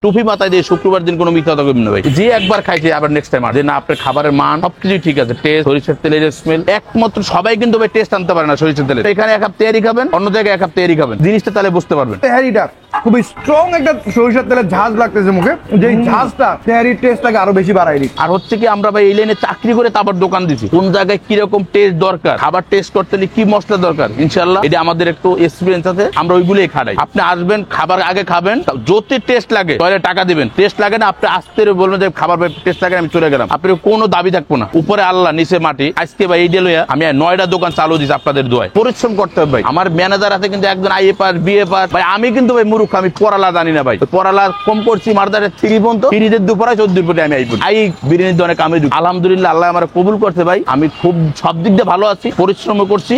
টুপি মাথায় দিয়ে শুক্রবার দিন কোনো মিথ্যা কথা না ভাই, যে একবার খাইছে আবার নেক্সট টাইম যে না আপনার খাবারের মান সবকিছু ঠিক আছে, টেস্ট, সরিষার তেলের স্মেল একমাত্র সবাই কিন্তু ভাই টেস্ট আনতে পারে না সরিষার তেলের। এখানে এক কাপ তেহারি খাবেন, অন্য জায়গায় এক কাপ তেহারি খাবেন, জিনিসটা তাহলে বুঝতে পারবেন। তেহারিটা খুবই স্ট্রং একটা সরিষার তেলের ঝাঁজ লাগতেছে মুখে, যে ঝাঁজটা তেহারির টেস্টটাকে আরো বেশি বাড়াই দিচ্ছে। আর হচ্ছে কি আমরা ভাই এই লাইনে চাকরি করে তারপর দোকান দিচ্ছি, কোন জায়গায় কিরকম টেস্ট দরকার, খাবার টেস্ট করতে হলে কি মশলা দরকার, ইনশাল্লাহ এটা আমাদের একটু এক্সপিরিয়েন্স আছে, আমরা ওইগুলোই খাড়াই। আপনি আসবেন, খাবার আগে খাবেন, যদি টেস্ট লাগে তাহলে টাকা দিবেন, টেস্ট লাগে না আপনি আসতে বলবেন যে খাবার টেস্ট লাগে আমি চলে গেলাম, আপনার কোনো দাবি থাকবো না। উপরে আল্লাহ নিচে মাটি। আজকে ভাই এই ডেলোয়া আমি 9টা দোকান চালু দিচ্ছি আপনাদের দোয়ায়। পরিশ্রম করতে হবে ভাই। আমার ম্যানেজার আছে কিন্তু একজন আইএ পাস বিএ পাস ভাই, আমি কিন্তু ভাই মূর্খ, আমি পড়ালা জানি না ভাই, পড়ালা কম করছি। মারদারের 3 পর্যন্ত 3 দুপুরে 14 পরে আমি আই বিরিয়ানির দোকানে কামে ঢুকি। আলহামদুলিল্লাহ আল্লাহ আমার কবুল করছে ভাই, আমি খুব সব দিক দিয়ে ভালো আছি, পরিশ্রম করছি,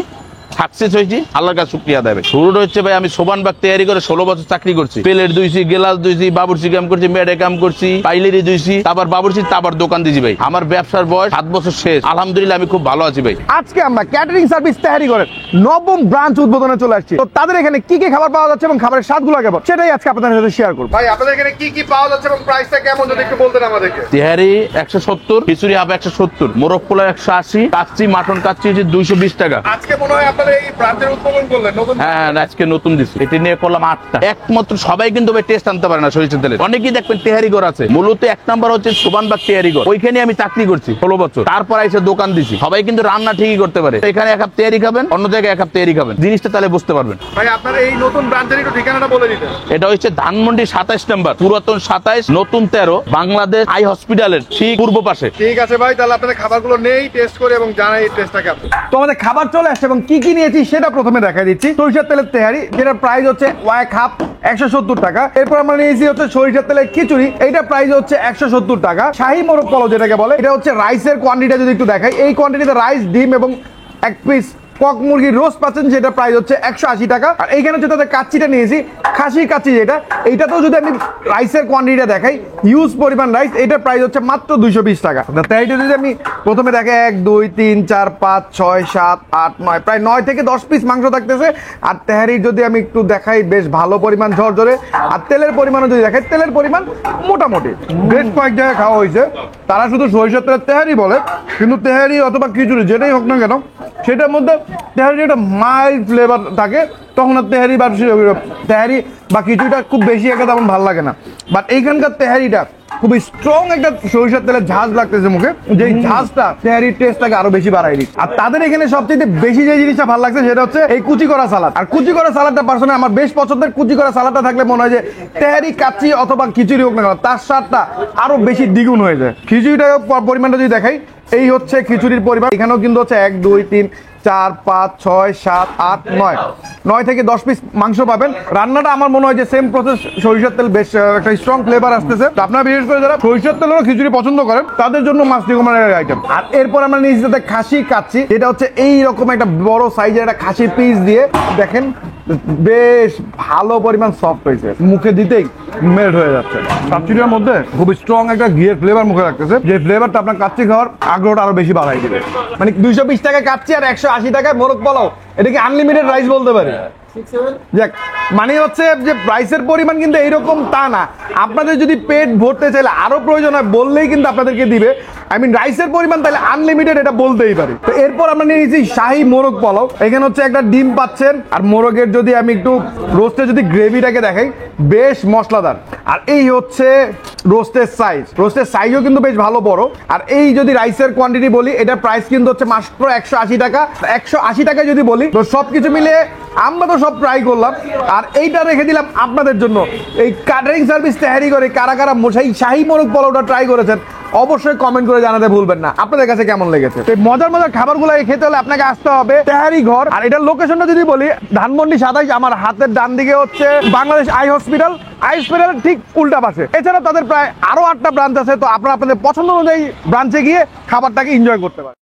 সাকসেস হয়েছি, আল্লাহর কাছে শুকরিয়া দেবে। শুরুটা হচ্ছে ভাই আমি সোবানবাগ তৈরি করে 16 বছর চাকরি করছি, প্লেট ধুইছি, গ্লাস ধুইছি, বাবুর্চি কাম করছি, মেডে কাম করছি, পাইলেরি ধুইছি, তারপর বাবুর্চি, তারপর দোকান দিয়েছি ভাই। আমার ব্যবসার বয়স 7 বছর শেষ, আলহামদুলিল্লাহ আমি খুব ভালো আছি ভাই। আজকে আমরা ক্যাটারিং সার্ভিস তেহারি করে 9ম ব্রাঞ্চ উদ্বোধনে চলে আসছি। তো তাদের এখানে কি কি খাবার পাওয়া যাচ্ছে এবং খাবারের স্বাদগুলো কেমন সেটাই আজকে আপনাদের সাথে শেয়ার করব। ভাই আপনাদের এখানে কি কি পাওয়া যাচ্ছে এবং প্রাইসটা কেমন যদি একটু বলতেন আমাদেরকে। তেহারি 170, খিচুড়ি হাফ 170, মোরগ পোলাও 180, কাচ্চি মাটন কাচ্চি 220 টাকা। আজকে মনে হয় আপনাদের এই ব্রাঞ্চের উদ্বোধন করলেন নতুন। হ্যাঁ আজকে নতুন দিচ্ছি, এটি নিয়ে করলাম 8টা। একমাত্র সবাই কিন্তু ভাই টেস্ট আনতে পারে না সরিষার তেলের। অনেকেই দেখবেন তেহারি ঘর আছে, মূলত 1 নাম্বার হচ্ছে সোবানবাগ তেহারি ঘর, ওইখানে আমি চাকরি করছি 16 বছর, তারপর এসে দোকান দিছি। সবাই কিন্তু রান্না ঠিকই করতে পারে, এখানে এক কাপ তেহারি খাবেন, অন্য জায়গায় এক কাপ তেহারি খাবেন, জিনিসটা তাহলে বুঝতে পারবেন। ভাই আপনার এই নতুন ব্রাঞ্চের একটু ঠিকানাটা বলে দিতেন। এটা হচ্ছে ধানমন্ডি 27 নাম্বার, পুরাতন 27, নতুন 13, বাংলাদেশ আই হসপিটালের ঠিক পূর্ব পাশে। ঠিক আছে ভাই, তাহলে আপনাদের খাবারগুলো নেই, টেস্ট করে এবং জানাই এই টেস্টটা কেমন। তো আমাদের খাবার চলে আসছে এবং কি কি নিয়েছি সেটা প্রথমে দেখাই দিচ্ছি। সরিষার তেলের তেহারি, যেটার প্রাইস হচ্ছে 1 কাপ 170 টাকা। এরপর আমরা নিয়েছি হচ্ছে সরিষার তেলের খিচুড়ি, এইটা প্রাইস হচ্ছে 170 টাকা। শাহী মোরগ পোলাও যেটাকে বলে, এটা হচ্ছে রাইসের কোয়ান্টিটি যদি একটু দেখাই, এই কোয়ান্টিটিতে রাইস, ডিম এবং 1 পিস কক মুরগির রোস্ট পাচ্ছেন, যেটা প্রাইস হচ্ছে 180 টাকা। আর এইখানে হচ্ছে তাদের কাচ্চিটা নিয়েছি, খাসির কাচ্চি যেটা, এইটাতেও যদি আমি রাইসের কোয়ান্টিটিটা দেখাই, হিউজ পরিমাণ রাইস, এটার প্রাইস হচ্ছে মাত্র 220 টাকা। তেহারিটা যদি আমি প্রথমে দেখাই 1 2 3 4 5 6 7 8 9, প্রায় 9 থেকে 10 পিস মাংস থাকতেছে। আর তেহারির যদি আমি একটু দেখাই, বেশ ভালো পরিমাণ ঝরঝরে। আর তেলের পরিমাণও যদি দেখাই, তেলের পরিমাণ মোটামুটি। বেশ কয়েক জায়গায় খাওয়া হয়েছে, তারা শুধু সরিষার তেলের তেহারি বলে, কিন্তু তেহারি অথবা খিচুড়ি যেটাই হোক না কেন, সেটার মধ্যে তেহারি একটা মাইল্ড ফ্লেভার থাকে, তখন আর তেহারি বা খিচুড়িটা খুব বেশি একটা তেমন ভালো লাগে না। বাট এইখানকার তেহারিটা খুবই স্ট্রং একটা সরিষার তেলের ঝাঁজ লাগতেছে মুখে, যে ঝাঁজটা তেহারির টেস্টটাকে আরো বেশি বাড়াই দিচ্ছে। আর তাদের এখানে সবচেয়ে বেশি যে জিনিসটা ভালো লাগছে সেটা হচ্ছে এই কুচি করা সালাদ। আর কুচি করা সালাদটা পার্সোনালি আমার বেশ পছন্দের। কুচি করা সালাদটা থাকলে মনে হয় যে তেহারি, কাচ্চি অথবা খিচুড়ি হোক না কেন, তার স্বাদটা আরো বেশি দ্বিগুণ হয়ে যায়। খিচুড়িটা পরিমাণটা যদি দেখাই, এই হচ্ছে খিচুড়ির পরিমাণ। এখানেও কিন্তু হচ্ছে 1 2 3 4 5 6 7 8 9 থেকে 10 পিস মাংস পাবেন। রান্নাটা আমার মনে হয় যে সেম প্রসেস, সরিষার তেল বেশ একটা স্ট্রং ফ্লেভার আসতেছে। আপনারা বিশেষ করে যারা সরিষার তেলেরও খিচুড়ি পছন্দ করেন, তাদের জন্য মাস্ট রিকমেন্ডেড আইটেম। আর এরপর আমরা নিয়েছি সাথে খাসি কাচ্চি, এটা হচ্ছে এইরকম একটা বড় সাইজের একটা খাসি পিস দিয়ে, দেখেন বেশ ভালো পরিমাণ সফট হয়েছে, মুখে দিতেই মেল্ট হয়ে যাচ্ছে। কাচ্চিটার মধ্যে খুব স্ট্রং একটা ঘিয়ের ফ্লেভার মুখে রাখতেছে, যে ফ্লেভারটা আপনার কাচ্চি খাওয়ার আগ্রহটা আরো বেশি বাড়াই দিবে। মানে 220 টাকায় কাচ্চি আর 180 টাকায় মোরগ পোলাও, এটা কি আনলিমিটেড রাইস বলতে পারি? যাক, মানে হচ্ছে যে প্রাইসের পরিমাণ কিন্তু এইরকম তা না, আপনাদের যদি পেট ভরতে চাইলে আরো প্রয়োজন হয় বললেই কিন্তু আপনাদেরকে দিবে। আই মিন রাইসের পরিমাণ তাহলে আনলিমিটেড, এটা বলতেই পারি। তো এরপর আমরা নিয়ে নিয়েছি শাহী মোরগ পোলাও। এখানে হচ্ছে একটা ডিম পাচ্ছেন, আর মোরগের যদি আমি একটু রোস্টের যদি গ্রেভিটাকে দেখাই, বেশ মশলাদার। আর এই হচ্ছে রোস্টের সাইজ, রোস্টের সাইজও কিন্তু বেশ ভালো বড়। আর এই যদি রাইসের কোয়ান্টিটি বলি, এটার প্রাইস কিন্তু হচ্ছে মাত্র 180 টাকা। 180 টাকায় যদি বলি, তো সবকিছু মিলে আমরা তো সব ট্রাই করলাম, আর এইটা রেখে দিলাম আপনাদের জন্য। এই ক্যাটারিং সার্ভিস তেহারি করে কারা কারা শাহী মোরগ পোলাওটা ট্রাই করেছেন, অবশ্যই কমেন্ট করে জানাতে ভুলবেন না আপনাদের কাছে কেমন লেগেছে। এই মজার মজার খাবারগুলো খেতে হলে আপনাকে আসতে হবে তেহারি ঘর। আর এটার লোকেশনটা যদি বলি, ধানমন্ডি 27, আমার হাতের ডান দিকে হচ্ছে বাংলাদেশ আই হসপিটাল, আই হসপিটালের ঠিক উল্টা পাশে। এছাড়া তাদের প্রায় আরো 8টা ব্রাঞ্চ আছে, তো আপনারা আপনাদের পছন্দ অনুযায়ী ব্রাঞ্চে গিয়ে খাবারটাকে এনজয় করতে পারেন।